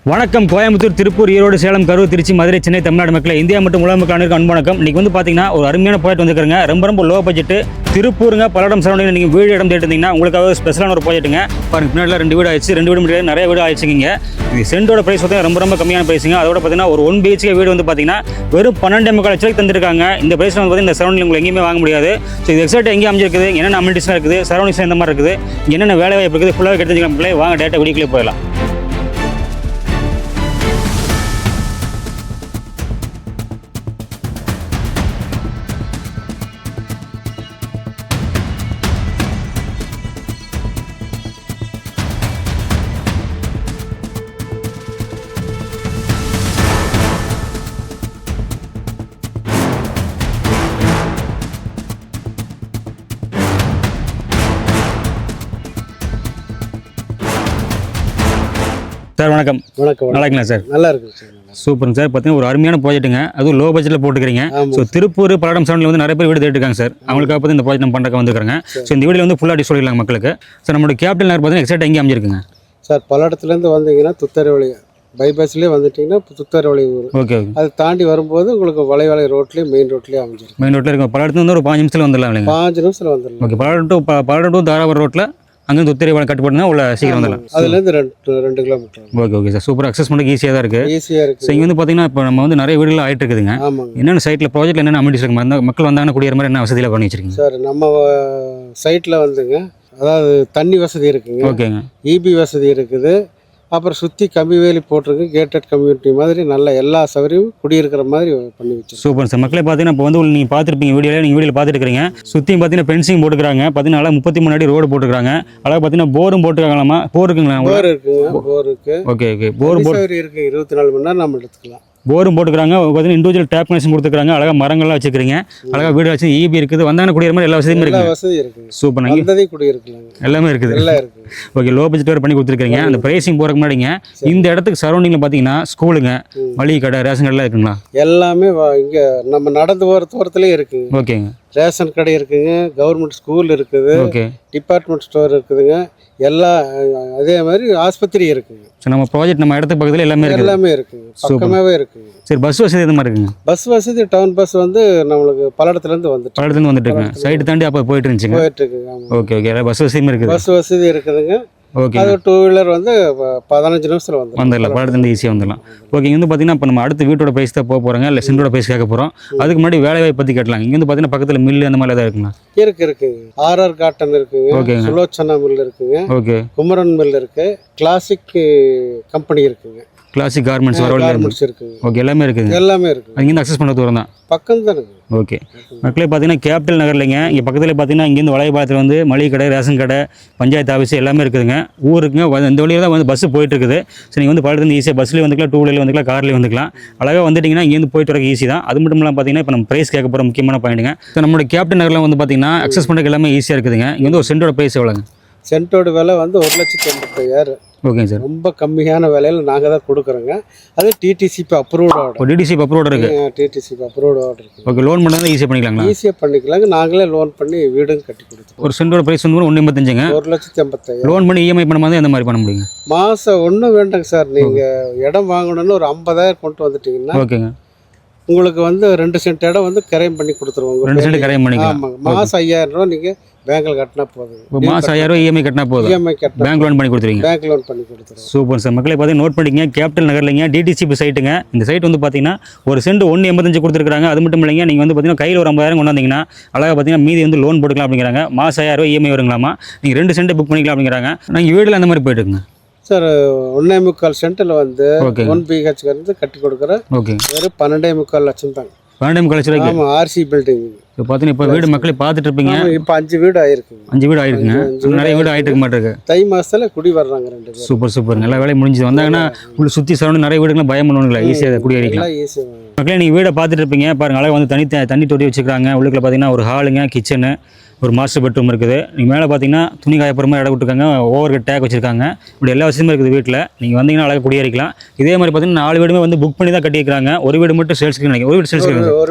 வணக்கம் கோயம்புத்தூர், திருப்பூர், ஈரோடு, சேலம், கரூர், திருச்சி, மதுரை, சென்னை, தமிழ்நாடு மக்களை, இந்தியா மற்றும் உலக மக்கள் அனைவருக்கும் அன்பு வணக்கம். இன்றைக்கி வந்து பார்த்தீங்கன்னா ஒரு அருமையான ப்ராஜெக்ட் வந்துருக்குங்க. ரொம்ப லோ பட்ஜெட்டு திருப்பூருங்க. பல்லடம் சரௌண்டிங் நீங்கள் வீடு இடம் தேடிருந்தீங்கன்னா உங்களுக்காக ஸ்பெஷலான ஒரு ப்ராஜெக்ட்டுங்க. பாருங்க, பின்னாடி 2 வீடு ஆயிடுச்சு. 2 வீடு முடியாது, நிறைய வீடு ஆயிடுச்சுங்க. இது சென்டோட ப்ரைஸ் பார்த்தீங்கன்னா ரொம்ப கம்மியான ப்ரைஸுங்க. அதோட பார்த்தீங்கன்னா ஒரு 1 BHK வீடு வந்து பார்த்தீங்கன்னா வெறும் 12.25 லட்சம் தந்திருக்காங்க. இந்த ப்ரைஸில் வந்து பார்த்தீங்கன்னா இந்த சரௌண்டிங் உங்களுக்கு எங்கேயுமே வாங்க முடியாது. ஸோ இது எக்ஸாக்ட் எங்கே அமைஞ்சிருக்குது, என்னென்ன அமெனிட்டிஸ்லாம் இருக்குது, சரௌண்டிங்ஸ் எந்த மாதிரி இருக்குது, என்னென்ன வேலை வாய்ப்பு இருக்குது, ஃபுல்லாக கெடுத்துக்கலாம். வாங்க டேட்டா வீடியோக்குள்ளே போயிடலாம். சார் வணக்கம். வணக்கம். நல்லா இருக்கீங்களா சார்? நல்லா இருக்கு சார். சூப்பருங்க சார். பார்த்தீங்கன்னா ஒரு அருமையான ப்ராஜெக்ட்டுங்க. அதுவும் லோ பட்ஜெட்டில் போட்டுக்கிறீங்க. ஸோ திருப்பூர், பல்லடம் சரௌண்டில் வந்து நிறைய பேர் வீடு தேடிருக்காங்க சார். அவங்களுக்காக பார்த்து இந்த ப்ராஜெக்ட் நம்ம பண்ணுறக்க வந்துருக்காங்க. ஸோ இந்த வீடியோ வந்து ஃபுல்லாக சொல்லிடலாம் மக்களுக்கு. சார் நம்மளோட கேபிட்டல் நகர் பார்த்தீங்கன்னா எக்ஸாக்ட் எங்கே அமைஞ்சிருக்குங்க சார்? பல்லடத்துலேருந்து வந்தீங்கன்னா துத்தரவழி பைபாஸ்லேயே வந்துட்டிங்கன்னா துத்தரவழி ஊர். ஓகே. அது தாண்டி வரும்போது உங்களுக்கு வளைவாலை ரோட்லேயே மெயின் ரோட்லேயே அமைஞ்சிருக்கு. மெயின் ரோட்டில் இருக்கும். பல்லடத்துல வந்து ஒரு 5 நிமிஷத்தில் வந்துடலாம் இல்லைங்க? 5 நிமிஷத்தில் வந்துடலாம். ஓகே. பல்லடம் டு தாராபுரம் ரோட்டில் அங்கேருந்து துத்தரவழி கட்டுப்பட்டுனா உள்ள சீக்கிரம் வந்துடலாம். அதுலேருந்து 2 kilometre. Okay sir. Super. Access பண்ண ஈஸியாக தான் இருக்குது. ஈஸியாக இருக்குது. ஸோ இங்கே வந்து பார்த்தீங்கன்னா இப்போ நம்ம வந்து நிறைய வீடுகள் ஆகிட்டு இருக்குதுங்க. ஆமாங்க. என்னென்ன சைட்டில் ப்ராஜெக்ட்டில் என்னென்ன அமெனிட்டிஸ் இருக்குது, மக்கள் வந்தாங்கன்னா குடியேற மாதிரி என்ன வசதியில் பண்ணி வச்சிருக்கீங்க சார்? நம்ம சைட்டில் வந்துங்க, அதாவது தண்ணி வசதி இருக்குங்க. ஓகேங்க. EB வசதி இருக்குது. அப்புறம் சுற்றி கம்பி வேலி போட்டிருக்கு. கேட்டட் கம்யூனிட்டி மாதிரி நல்ல எல்லா சௌகரியமும் குடியிருக்கிற மாதிரி பண்ணி வச்சு. Super sir. மக்களே பார்த்தீங்கன்னா இப்போ வந்து நீங்கள் பார்த்துருப்பீங்க வீடியோவில், நீங்கள் வீடியோவில் பார்த்துருக்கீங்க. சுற்றியும் பார்த்தீங்கன்னா ஃபென்சிங் போட்டுக்கிறாங்க. பார்த்தீங்கன்னா நல்லா 33 அடி ரோடு போட்டுக்கிறாங்க. அழகாக பார்த்தீங்கன்னா போரும் போட்டுருக்காங்களாமா. போர் இருக்குங்களா? போர் இருக்குங்க. போர் இருக்குது. ஓகே. போர் இருக்குது. 24 மணி நேரம் நம்ம எடுத்துக்கலாம். போரும் போட்டுக்கிறாங்க. பார்த்தீங்கன்னா இண்டிவிஜுவல் டேப் கனெக்ஷன் கொடுத்துருக்காங்க. அழகாக மரங்கள்லாம் வச்சுக்கிறீங்க. அழகாக வீடு வச்சு EB இருக்குது. வந்தாங்கன்னா குடியேற மாதிரி எல்லா வசதியுமே இருக்குது. வசதி இருக்குது. சூப்பர். குடியிருக்கலாம். எல்லாமே இருக்குது. எல்லாம் இருக்குது. ஓகே. லோ பட்ஜெட் வேறு பண்ணி கொடுத்துருக்கீங்க. அந்த ப்ரைஸிங் போகிறக்கு முன்னாடிங்க இந்த இடத்துக்கு சரௌண்டிங்கில் பார்த்தீங்கன்னா ஸ்கூலுங்க, மளிகை கடை, ரேஷன் கடைலாம் இருக்குங்களா? எல்லாமே இங்கே நம்ம நடந்து போகிற தூரத்துலேயே இருக்குங்க. ஓகேங்க. ரேஷன் கடை இருக்குங்க, கவர்மெண்ட் ஸ்கூல் இருக்குது, ஓகே, டிபார்ட்மெண்ட் ஸ்டோர் இருக்குதுங்க, எல்லா அதே மாதிரி ஆஸ்பத்திரி இருக்குங்க. ஸோ நம்ம ப்ராஜெக்ட் நம்ம இடத்துக்கு பக்கத்தில் எல்லாமே இருக்குங்க. பக்கமாகவே இருக்குங்க. சரி, பஸ் வசதி எது மாதிரி இருக்குங்க? பஸ் வசதி டவுன் பஸ் வந்து நம்மளுக்கு பல்லடத்துலேருந்து வந்துட்டு இருக்குங்க. சைடு தாண்டி அப்போ போயிட்டு இருந்துச்சுங்க. போயிட்டு இருக்குங்க. ஓகே. பஸ் வசதியும் இருக்குது. பஸ் வசதி இருக்குதுங்க. ஓகே. அது 2 வீலர் வந்து 15 நிமிஷத்தில் வந்துடலாம். பல்லடத்துலேருந்து ஈஸியாக வந்துடலாம். ஓகே. இங்கே வந்து பார்த்தீங்கன்னா இப்போ நம்ம அடுத்த வீட்டோட ப்ரைஸ் தான் போக போகிறாங்க, இல்லை சென்டோட ப்ரைஸ் கேட்க போகிறோம். அதுக்கு முன்னாடி வேலை வாய்ப்பு பற்றி கேட்டலாம். இங்கே வந்து பார்த்தீங்கன்னா பக்கத்தில் மில்லு அந்த மாதிரி தான் இருக்குங்களா? இருக்குங்க. RR காட்டன் இருக்குங்க. ஓகே. சுலோச்சனா மில் இருக்குங்க. ஓகே. குமரன் மில் இருக்கு. கிளாசிக் கம்பெனி இருக்குங்க. கிளாசிக் கார்மெண்ட்ஸ் இருக்குங்க. ஓகே. எல்லாமே இருக்குது. அங்கேருந்து அக்சஸ் பண்ண தூரம் தான். பக்கம் தான் இருக்குது. ஓகே. மக்களே பார்த்தீங்கன்னா கேபிட்டல் நகர்லைங்க. இங்கே பக்கத்தில் பார்த்தீங்கன்னா இங்கேருந்து வளையபாலத்தில் வந்து மளிகை கடை, ரேஷன் கடை, பஞ்சாயத்து ஆஃபீஸ் எல்லாமே இருக்குதுங்க. ஊருக்குங்க இந்த வழியாக தான் வந்து பஸ்ஸு போயிட்டு இருக்குது. ஸோ நீங்கள் வந்து பக்கத்துலேருந்து ஈஸியாக பஸ்லேயே வந்துக்கலாம், 2 வீலரில் வந்துக்கலாம், கார்லேயே வந்துக்கலாம். அழகாக வந்துட்டிங்கன்னா இங்கேருந்து போயிட்டு வரக்கு ஈஸி தான். அது மட்டும் இல்லாமல் பார்த்தீங்கன்னா இப்போ நம்ம ப்ரைஸ் கேட்க போகிற முக்கியமான பாயிண்ட்டுங்க. ஸோ நம்மளோட கேபிட்டல் நகரில் வந்து பார்த்தீங்கன்னா அக்சஸ் பண்ணுறதுக்கு எல்லாமே ஈஸியாக இருக்குதுங்க. இங்கே வந்து ஒரு சென்டோட ப்ரைஸ் எவ்வளோங்க? சென்டோட விலை வந்து 1,85,000. Okay sir. ரொம்ப கம்மியான விலையில் நாங்கள் தான் கொடுக்குறோங்க. அது TTCP approved order. DTCP approved இருக்குது. TTCP அப்ரூவ்டு ஆர்டர் இருக்குது. ஓகே. லோன் பண்ணால் ஈஸியாக பண்ணிக்கலாங்களா? ஈஸியாக பண்ணிக்கலாங்க. நாங்களே லோன் பண்ணி வீடும் கட்டி கொடுத்தோம். ஒரு சென்டோட ப்ரைஸ் வந்து 1,85,000. 1,85,000. லோன் பண்ணி EMI பண்ணும்போது எந்த மாதிரி பண்ண முடியுங்க? மாதம் ஒன்றும் வேண்டாங்க சார். நீங்கள் இடம் வாங்கணுன்னு ஒரு 50,000 கொண்டு வந்துட்டீங்கன்னா ஓகேங்க, உங்களுக்கு வந்து 2 சென்ட் இடம் வந்து கிரையம் பண்ணி கொடுத்துருவாங்க. 2 சென்ட் கிரையம் பண்ணிக்கலாம். ஆமாங்க. மாதம் 5,000 ரூபா நீங்கள் பேங்க்கில் கட்டினா போதும். இப்போ மாதம் 5,000 ரூபா EMI கட்டினா போதும். EMI கட்டினா பேங்க் லோன் பண்ணி கொடுத்துருவீங்க. பேங்க் லோன் பண்ணி கொடுத்துருவோம். Super sir. மக்களே பார்த்தீங்கன்னா நோட் பண்ணிக்கங்க. கேபிட்டல் நகர்லைங்க, DTCP சைட்டுங்க. இந்த சைட் வந்து பார்த்தீங்கன்னா ஒரு சென்ட் 1,85 கொடுத்துருக்காங்க. அது மட்டும் இல்லைங்க, நீங்கள் வந்து பார்த்தீங்கன்னா கையில் ஒரு 50,000 கொண்டு வந்தீங்கன்னா அழகாக பார்த்தீங்கன்னா மீதி வந்து லோன் போட்டுக்கலாம் அப்படிங்கிறாங்க. மாதம் 5,000 ரூபா EMI வருங்களாமா. நீங்கள் 2 சென்ட் புக் பண்ணிக்கலாம் அப்படிங்கிறாங்க. நாங்கள் வீடில் அந்த மாதிரி போயிட்டு இருக்குங்க சார். 1.25 சென்ட்டில் வந்து 1 BHK இருந்து கட்டி கொடுக்குற வெறும் 12.25 லட்சம் தாங்க. 12.25 லட்சம். ஆமாம். RC building. இப்போ பார்த்தீங்கன்னா இப்போ வீடு மக்களே பார்த்துட்டு இருப்பீங்க. இப்போ 5 வீடு ஆயிருக்குங்க. 5 வீடு ஆயிருக்குங்க. நிறைய வீடு ஆகிட்டு இருக்க மாட்டேருக்கு. தை மாதத்தில் குடி வர்றாங்க 2 பேர். சூப்பர். நல்லா வேலை முடிஞ்சு வந்தாங்கன்னா உள்ள சுற்றி சரௌண்ட் நிறைய வீடுகளும் பயம் பண்ணுவாங்களா, ஈஸியாக குடியேறிக்கலாம். மக்களே நீங்கள் வீடை பார்த்துட்டு இருப்பீங்க. பாருங்கள், அழகாக வந்து தண்ணி தொட்டி வச்சுக்கிறாங்க. உள்ளுக்குள்ள பார்த்தீங்கன்னா ஒரு ஹாலுங்க, கிச்சனு, ஒரு மாஸ்டர் பெட்ரூம் இருக்குது. நீங்கள் மேலே பார்த்தீங்கன்னா துணி காயப்புறமா இடம் விட்டுருக்காங்க. ஓவர் டேக் வச்சுருக்காங்க. இப்படி எல்லா விஷயமும் இருக்குது வீட்டில். நீங்கள் வந்தீங்கன்னா அழகாக குடியேறிக்கலாம். இதே மாதிரி பார்த்தீங்கன்னா 4 வீடுமே வந்து புக் பண்ணி தான் கட்டிக்கிறாங்க. ஒரு வீடு மட்டும் சேல்ஸ்க்கு நினைக்கிறேன். ஒரு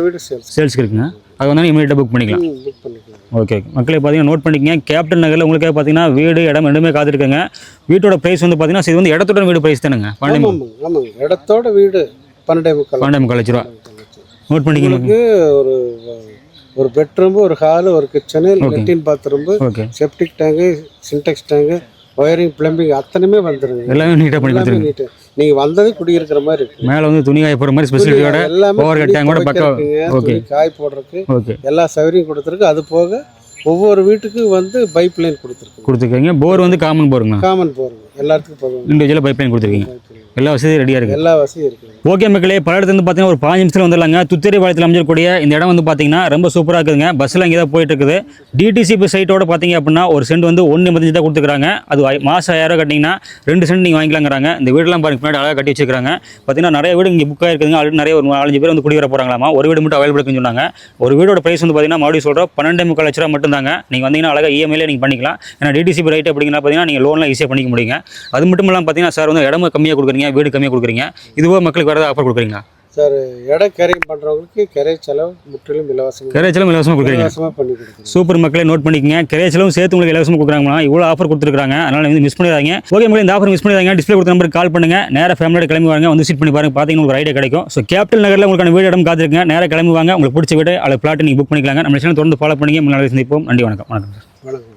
வீடு சேல்ஸ்க்கு இருக்குங்க. அது வந்து இமீடியட்டாக புக் பண்ணிக்கலாம். ஓகே மக்களே பார்த்தீங்கன்னா நோட் பண்ணிக்கங்க. கேப்டன் நகரில் உங்களுக்கு பார்த்தீங்கன்னா வீடு இடம் ரெண்டுமே காத்திருக்குங்க. வீட்டோட ப்ரைஸ் வந்து பார்த்தீங்கன்னா இது வந்து இடத்தோட வீடு ப்ரைஸ் தானுங்க. ஆமாங்க இடத்தோட வீடு 12.25 லட்ச ரூபா. நோட் பண்ணிக்கங்க. உங்களுக்கு ஒரு பெட்ரூம், ஒரு ஹால், ஒரு கிச்சனு, லெட்டின் bathroom, septic tank, Sintex tank, wiring, plumbing அத்தனையுமே வந்துருங்க. எல்லாமே நீட்டாக பண்ணி கொடுத்துருங்க. நீங்க வந்தது குடியிருக்கிற மாதிரி இருக்கு. மேலே வந்து துணி காய போகிற மாதிரி ஸ்பெசிலிட்டியோட ஓவர் கட் டேங்கோட பக்கம் ஓகே காய் போடுறதுக்கு ஓகே எல்லா சௌகரியம் கொடுத்துருக்கு. அது போக ஒவ்வொரு வீட்டுக்கும் வந்து பைப் லைன் கொடுத்துருக்கீங்க. போர் வந்து காமன் போருங்க. காமன் போருங்க எல்லாத்துக்கும் போதும். இண்டிவிஜுவலாக பைப் லைன் கொடுத்துருக்கீங்க. எல்லா வசதியும் ரெடியாக இருக்குது. எல்லா வசதியும் இருக்குது. ஓகே மக்களே, பல்லடத்துலேருந்து பார்த்தீங்கன்னா ஒரு 5 நிமிஷத்தில் வந்துடலாங்க. துத்தேரி பாளையத்தில் அமைஞ்சிருக்கூடிய இந்த இடம் வந்து பார்த்தீங்கன்னா ரொம்ப சூப்பராக இருக்குதுங்க. பஸ்ஸில் இங்கே தான் போயிட்டு இருக்குது. டிடிசிபி சைட்டோட பார்த்தீங்க அப்படின்னா ஒரு சென்ட் வந்து 1.85 தான் கொடுத்துருக்காங்க. அது மாதம் 1000 ரூபா கட்டிங்கன்னா 2 சென்ட் நீங்கள் வாங்கிக்கலாங்கிறாங்க. இந்த வீடெல்லாம் பாருங்க பின்னாடி அழகாக கட்டி வச்சிருக்காங்க. பார்த்தீங்கன்னா நிறைய வீடு இங்கே புக் ஆகிருக்குதுங்க. ஆல்ரெடி நிறைய ஒரு 4-5 பேர் வந்து குடி வர போகிறாங்களாமா. ஒரு வீடு மட்டும் அவைலபிள் இருக்குன்னு சொன்னாங்க. ஒரு வீடோட ப்ரைஸ் வந்து பார்த்தீங்கன்னா மறுபடியும் சொல்கிறோம் 12.25 லட்ச ரூபா மட்டும் தாங்க. நீங்கள் வந்தீங்கன்னா அழகாக இஎம்ஐல நீங்கள் பண்ணிக்கலாம். ஏன்னா டிடிசிபி ரைட் அப்படிங்கன்னா பார்த்தீங்கன்னா நீங்கள் லோன்லாம் ஈஸியாக பண்ணிக்க முடியுங்க. அது மட்டும் இல்லாமல் பார்த்தீங்கன்னா சார் வந்து இடமும் கம்மியாக கொடுக்குறீங்க, வீடு கம்மியாக கொடுக்குறீங்க. இதுவோ மக்களுக்கு வரது ஆஃபர் கொடுக்குறீங்களா சார்? இடம் கரையும் பண்ணுறவங்களுக்கு கிரை செலவு முற்றிலும் இலவசம். கிரை செலவு இலவசமாக கொடுக்குறீங்க. இலவசமாக பண்ணி கொடுக்குறீங்க. சூப்பர் மக்களே, நோட் பண்ணிக்கங்க. கிரை செலவும் சேர்த்து உங்களுக்கு இலவசமாக கொடுக்குறாங்களா? இவ்வளோ ஆஃபர் கொடுத்துருக்காங்க. அதனால் வந்து மிஸ் பண்ணிடாதீங்க. ஓகே மக்களே, இந்த ஆஃபர் மிஸ் பண்ணிடாதீங்க. டிஸ்பிளே கொடுத்த நம்பருக்கு கால் பண்ணுங்க. நேராக ஃபேமிலியோட கிளம்பி வாங்க, வந்து விசிட் பண்ணி பாருங்க. பார்த்தீங்கன்னா உங்களுக்கு ஐடியா கிடைக்கும். ஸோ கேபிட்டல் நகரில் உங்களுக்கான வீடு இடம் காத்திருக்குங்க. நேராக கிளம்பி வாங்க. உங்களுக்கு பிடிச்ச வீடு அல்லது பிளாட் நீங்கள் புக் பண்ணிக்கலாங்க. நம்ம சேனல் தொடர்ந்து ஃபாலோ பண்ணிங்க. முன்னாடி சந்திப்போம். நன்றி, வணக்கம். வணக்கம்.